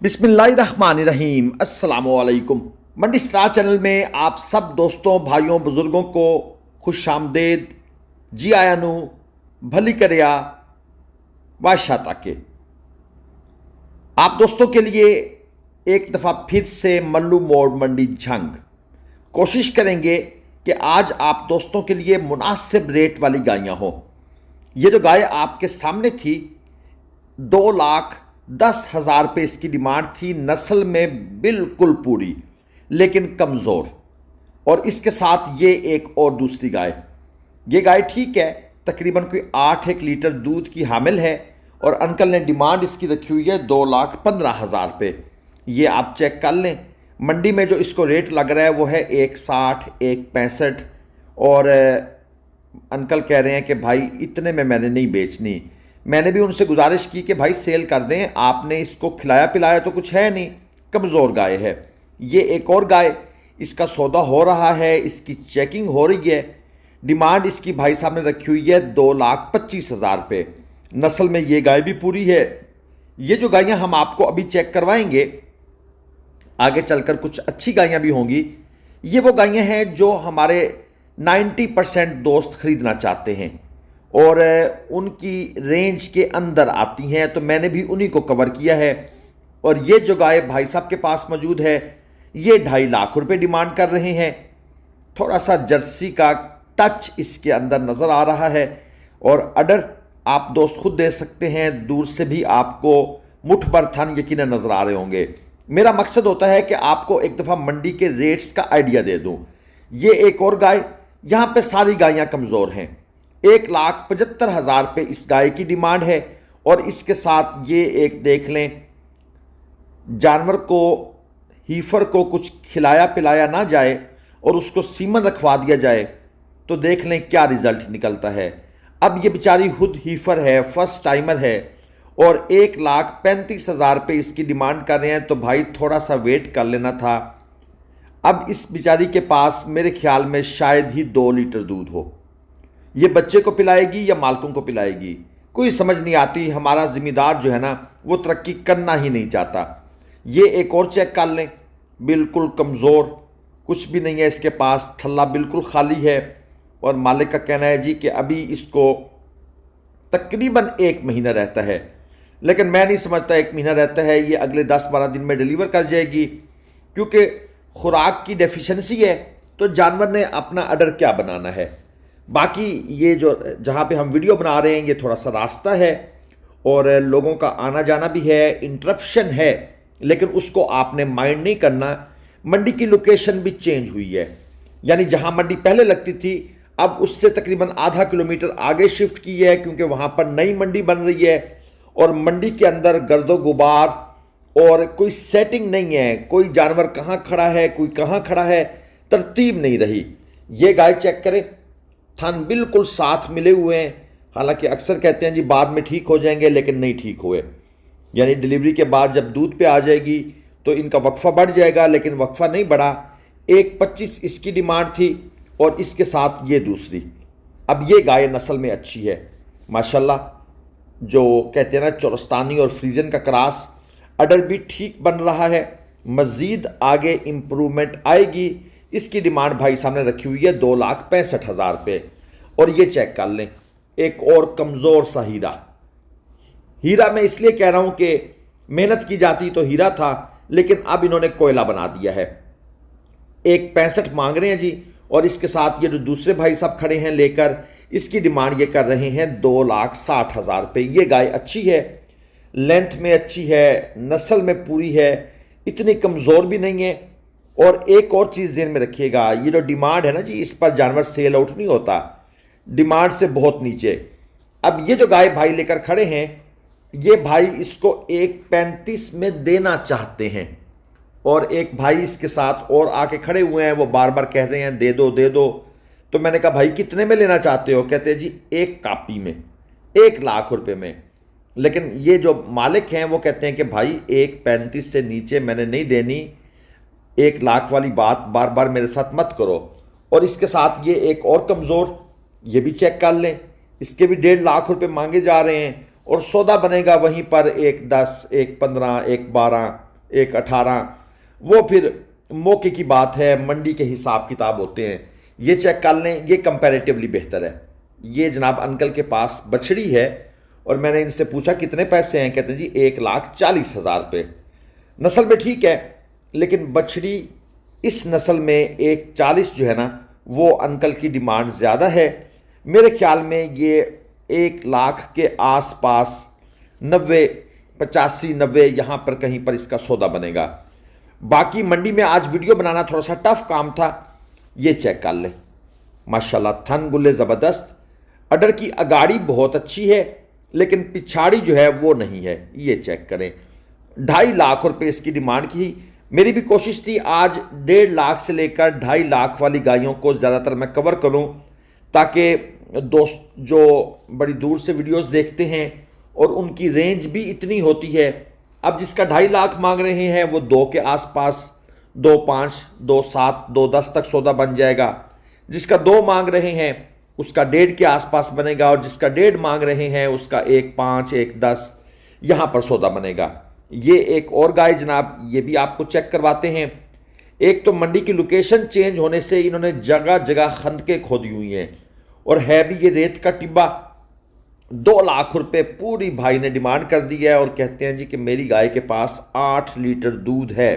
बिस्मिल्लाहिर्रहमानिर्रहीम अस्सलामुअलैकुम। मंडी star channel में आप सब दोस्तों भाइयों बुजुर्गों को खुश आमदेद, जी आया नू, भली करया बादशाह ताके। आप दोस्तों के लिए एक दफ़ा फिर से मल्लू मोड़ मंडी झंग कोशिश करेंगे कि आज आप दोस्तों के लिए मुनासिब रेट वाली गायें हों। ये जो गाय आपके सामने थी 2,10,000 रुपये इसकी डिमांड थी। नस्ल में बिल्कुल पूरी लेकिन कमज़ोर, और इसके साथ ये एक और दूसरी गाय। ये गाय ठीक है, तकरीबन कोई 8 लीटर दूध की हामिल है और अंकल ने डिमांड इसकी रखी हुई है 2,15,000 रुपये। ये आप चेक कर लें। मंडी में जो इसको रेट लग रहा है वो है 1,60, 1,65, और अंकल कह रहे हैं कि भाई इतने में मैंने नहीं बेचनी। मैंने भी उनसे गुजारिश की कि भाई सेल कर दें, आपने इसको खिलाया पिलाया तो कुछ है नहीं, कमज़ोर गाय है। ये एक और गाय, इसका सौदा हो रहा है, इसकी चेकिंग हो रही है। डिमांड इसकी भाई साहब ने रखी हुई है 2,25,000 रुपये। नस्ल में ये गाय भी पूरी है। ये जो गायें हम आपको अभी चेक करवाएंगे, आगे चलकर कुछ अच्छी गायें भी होंगी। ये वो गायें हैं जो हमारे 90% दोस्त खरीदना चाहते हैं और उनकी रेंज के अंदर आती हैं, तो मैंने भी उन्हीं को कवर किया है। और ये जो गाय भाई साहब के पास मौजूद है, ये 2.5 लाख रुपए डिमांड कर रहे हैं। थोड़ा सा जर्सी का टच इसके अंदर नज़र आ रहा है और अडर आप दोस्त खुद दे सकते हैं, दूर से भी आपको मुठ भर थन यकीनन नज़र आ रहे होंगे। मेरा मकसद होता है कि आपको एक दफ़ा मंडी के रेट्स का आइडिया दे दूँ। ये एक और गाय, यहाँ पे सारी गायें कमज़ोर हैं। 1,75,000 रुपये इस गाय की डिमांड है और इसके साथ ये एक देख लें, जानवर को, हीफर को कुछ खिलाया पिलाया ना जाए और उसको सीमन रखवा दिया जाए तो देख लें क्या रिजल्ट निकलता है। अब ये बेचारी खुद हीफर है, फर्स्ट टाइमर है और 1,35,000 रुपये इसकी डिमांड कर रहे हैं, तो भाई थोड़ा सा वेट कर लेना था। अब इस बेचारी के पास मेरे ख्याल में शायद ही 2 लीटर दूध हो। ये बच्चे को पिलाएगी या मालकों को पिलाएगी, कोई समझ नहीं आती। हमारा जिम्मेदार जो है ना, वो तरक्की करना ही नहीं चाहता। ये एक और चेक कर लें, बिल्कुल कमज़ोर, कुछ भी नहीं है इसके पास, थल्ला बिल्कुल खाली है और मालिक का कहना है जी कि अभी इसको तकरीबन 1 महीना रहता है, लेकिन मैं नहीं समझता 1 महीना रहता है। ये अगले 10-12 दिन में डिलीवर कर जाएगी, क्योंकि खुराक की डेफिशिएंसी है तो जानवर ने अपना अडर क्या बनाना है। बाकी ये जो जहाँ पे हम वीडियो बना रहे हैं, ये थोड़ा सा रास्ता है और लोगों का आना जाना भी है, इंटरप्शन है, लेकिन उसको आपने माइंड नहीं करना। मंडी की लोकेशन भी चेंज हुई है, यानी जहाँ मंडी पहले लगती थी अब उससे तकरीबन आधा किलोमीटर आगे शिफ्ट की है, क्योंकि वहाँ पर नई मंडी बन रही है और मंडी के अंदर गर्दो गुबार और कोई सेटिंग नहीं है, कोई जानवर कहाँ खड़ा है, कोई कहाँ खड़ा है, तरतीब नहीं रही। ये गाय चेक करें, थन बिल्कुल साथ मिले हुए हैं। हालांकि अक्सर कहते हैं जी बाद में ठीक हो जाएंगे, लेकिन नहीं ठीक हुए। यानी डिलीवरी के बाद जब दूध पे आ जाएगी तो इनका वक्फा बढ़ जाएगा, लेकिन वक्फा नहीं बढ़ा। 1,25 इसकी डिमांड थी और इसके साथ ये दूसरी। अब ये गाय नस्ल में अच्छी है माशाल्लाह, जो कहते हैं ना चोरस्तानी और फ्रीजन का क्रॉस। अडर भी ठीक बन रहा है, मज़ीद आगे इम्प्रूवमेंट आएगी। इसकी डिमांड भाई सामने रखी हुई है 2,65,000 रुपये। और ये चेक कर लें, एक और कमज़ोर सा हीरा। हीरा मैं इसलिए कह रहा हूँ कि मेहनत की जाती तो हीरा था, लेकिन अब इन्होंने कोयला बना दिया है। 1,65 मांग रहे हैं जी, और इसके साथ ये जो दूसरे भाई साहब खड़े हैं लेकर, इसकी डिमांड ये कर रहे हैं 2,60,000 रुपये। ये गाय अच्छी है, लेंथ में अच्छी है, नस्ल में पूरी है, इतनी कमज़ोर भी नहीं है। और एक और चीज़ ज़हन में रखिएगा, ये जो डिमांड है ना जी, इस पर जानवर सेल आउट नहीं होता, डिमांड से बहुत नीचे। अब ये जो गाय भाई लेकर खड़े हैं, ये भाई इसको 1,35 में देना चाहते हैं और एक भाई इसके साथ और आके खड़े हुए हैं, वो बार बार कह रहे हैं दे दो दे दो। तो मैंने कहा भाई कितने में लेना चाहते हो? कहते हैं जी 1 कापी में, 1 लाख रुपए में। लेकिन ये जो मालिक हैं वो कहते हैं कि भाई 1,35 से नीचे मैंने नहीं देनी, 1 लाख वाली बात बार बार मेरे साथ मत करो। और इसके साथ ये एक और कमज़ोर, ये भी चेक कर लें, इसके भी 1.5 लाख रुपए मांगे जा रहे हैं और सौदा बनेगा वहीं पर 1,10, 1,15, 1,12। एक 18, वो फिर मौके की बात है, मंडी के हिसाब किताब होते हैं। ये चेक कर लें, ये कंपैरेटिवली बेहतर है। ये जनाब अंकल के पास बछड़ी है और मैंने इनसे पूछा कितने पैसे हैं, कहते हैं जी 1,40,000 रुपये। नस्ल में ठीक है, लेकिन बछड़ी इस नस्ल में 1,40 जो है ना, वो अंकल की डिमांड ज़्यादा है। मेरे ख्याल में ये 1 लाख के आसपास 90, 85, 90 यहाँ पर कहीं पर इसका सौदा बनेगा। बाकी मंडी में आज वीडियो बनाना थोड़ा सा टफ काम था। ये चेक कर ले, माशाल्लाह थन गुल्ले ज़बरदस्त, अडर की अगाड़ी बहुत अच्छी है, लेकिन पिछाड़ी जो है वो नहीं है। ये चेक करें, 2.5 लाख रुपए इसकी डिमांड की। मेरी भी कोशिश थी आज 1.5 लाख से लेकर 2.5 लाख वाली गायों को ज़्यादातर मैं कवर करूं, ताकि दोस्त जो बड़ी दूर से वीडियोस देखते हैं और उनकी रेंज भी इतनी होती है, अब जिसका 2.5 लाख मांग रहे हैं वो 2 के आसपास, 2.5, 2.7, 2.10 तक सौदा बन जाएगा। जिसका 2 मांग रहे हैं उसका 1.5 के आसपास बनेगा, और जिसका 1.5 मांग रहे हैं उसका 1.5, 1.10 यहाँ पर सौदा बनेगा। ये एक और गाय जनाब, ये भी आपको चेक करवाते हैं। एक तो मंडी की लोकेशन चेंज होने से इन्होंने जगह जगह खंदकें खोदी हुई हैं, और है भी ये रेत का टिब्बा। 2 लाख रुपए पूरी भाई ने डिमांड कर दी है, और कहते हैं जी कि मेरी गाय के पास 8 लीटर दूध है,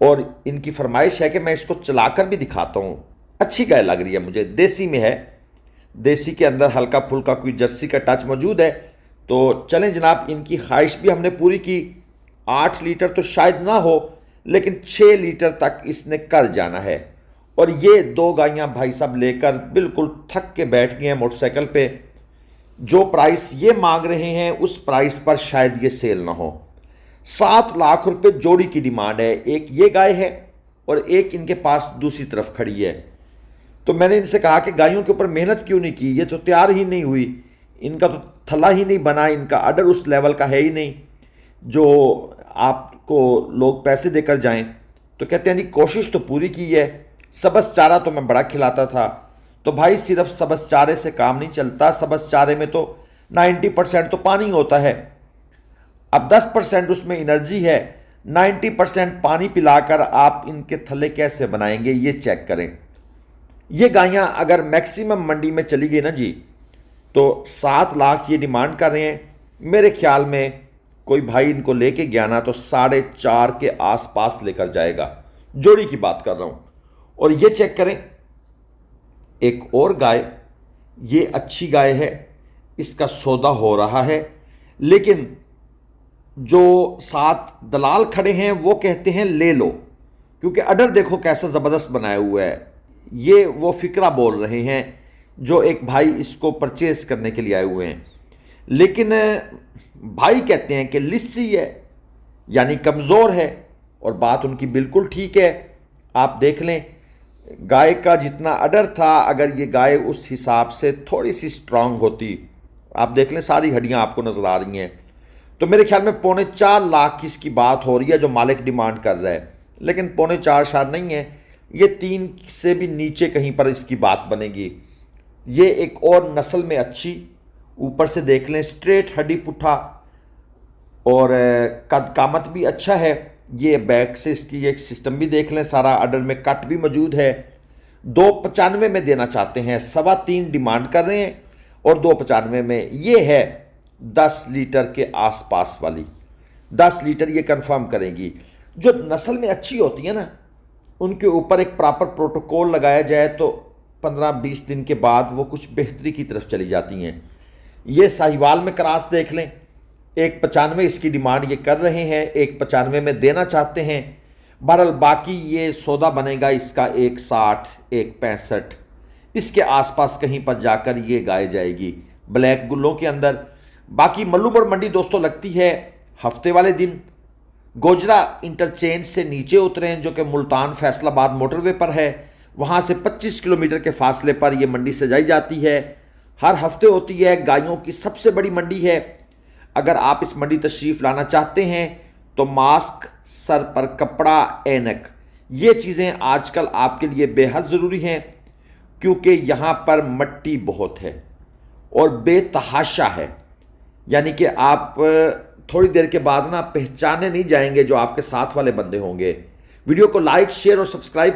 और इनकी फरमाइश है कि मैं इसको चलाकर भी दिखाता हूँ। अच्छी गाय लग रही है मुझे, देसी में है, देसी के अंदर हल्का फुल्का कोई जर्सी का टच मौजूद है। तो चलें जनाब, इनकी ख्वाहिश भी हमने पूरी की। 8 लीटर तो शायद ना हो, लेकिन 6 लीटर तक इसने कर जाना है। और ये 2 गायें भाई साहब लेकर बिल्कुल थक के बैठ गए हैं मोटरसाइकिल पे। जो प्राइस ये मांग रहे हैं उस प्राइस पर शायद ये सेल ना हो। 7 लाख रुपए जोड़ी की डिमांड है। एक ये गाय है और एक इनके पास दूसरी तरफ खड़ी है। तो मैंने इनसे कहा कि गायों के ऊपर मेहनत क्यों नहीं की, ये तो तैयार ही नहीं हुई, इनका तो थला ही नहीं बना, इनका अडर उस लेवल का है ही नहीं जो आपको लोग पैसे देकर जाएं। तो कहते हैं जी कोशिश तो पूरी की है, सबस चारा तो मैं बड़ा खिलाता था। तो भाई सिर्फ सबस चारे से काम नहीं चलता, सबस चारे में तो 90% तो पानी होता है। अब 10% उसमें एनर्जी है, 90% पानी पिलाकर आप इनके थल्ले कैसे बनाएंगे, ये चेक करें। ये गायें अगर मैक्सिमम मंडी में चली गई ना जी, तो 7 लाख ये डिमांड कर रहे हैं। मेरे ख्याल में कोई भाई इनको लेके गया ना तो 4.5 के आसपास लेकर जाएगा, जोड़ी की बात कर रहा हूं। और ये चेक करें, एक और गाय, ये अच्छी गाय है, इसका सौदा हो रहा है, लेकिन जो 7 दलाल खड़े हैं वो कहते हैं ले लो, क्योंकि अडर देखो कैसा ज़बरदस्त बनाया हुआ है। ये वो फिक्रा बोल रहे हैं जो एक भाई इसको परचेज करने के लिए आए हुए हैं, लेकिन भाई कहते हैं कि लिस्सी है, यानी कमज़ोर है, और बात उनकी बिल्कुल ठीक है। आप देख लें गाय का जितना अडर था, अगर ये गाय उस हिसाब से थोड़ी सी स्ट्रांग होती, आप देख लें सारी हड्डियां आपको नजर आ रही हैं। तो मेरे ख्याल में 3.25 लाख की इसकी बात हो रही है जो मालिक डिमांड कर रहा है, लेकिन 3.25 शायद नहीं है, ये 3 से भी नीचे कहीं पर इसकी बात बनेगी। ये एक और नस्ल में अच्छी, ऊपर से देख लें स्ट्रेट हड्डी पुट्ठा, और कद कामत भी अच्छा है। ये बैक से इसकी एक सिस्टम भी देख लें, सारा अडर में कट भी मौजूद है। 2.95 में देना चाहते हैं, 3.25 डिमांड कर रहे हैं, और 2.95 में ये है 10 लीटर के आसपास वाली। 10 लीटर ये कंफर्म करेंगी। जो नस्ल में अच्छी होती है ना, उनके ऊपर एक प्रॉपर प्रोटोकॉल लगाया जाए तो 15-20 दिन के बाद वो कुछ बेहतरी की तरफ चली जाती हैं। ये साहिवाल में क्रॉस देख लें, 1.95 इसकी डिमांड ये कर रहे हैं, 1.95 में देना चाहते हैं। बहरहाल बाकी ये सौदा बनेगा इसका 1.60, 1.65 इसके आसपास कहीं पर जाकर ये गाय जाएगी ब्लैक गुल्लों के अंदर। बाकी मल्लूपुर मंडी दोस्तों लगती है हफ्ते वाले दिन। गोजरा इंटरचेंज से नीचे उतरे जो कि मुल्तान फैसलाबाद मोटरवे पर है, वहाँ से 25 किलोमीटर के फासले पर यह मंडी सजाई जाती है। हर हफ्ते होती है, गायों की सबसे बड़ी मंडी है। अगर आप इस मंडी तशरीफ़ लाना चाहते हैं तो मास्क, सर पर कपड़ा, ऐनक, ये चीज़ें आजकल आपके लिए बेहद ज़रूरी हैं, क्योंकि यहाँ पर मट्टी बहुत है और बेतहाशा है। यानी कि आप थोड़ी देर के बाद ना पहचाने नहीं जाएंगे जो आपके साथ वाले बंदे होंगे। वीडियो को लाइक, शेयर और सब्सक्राइब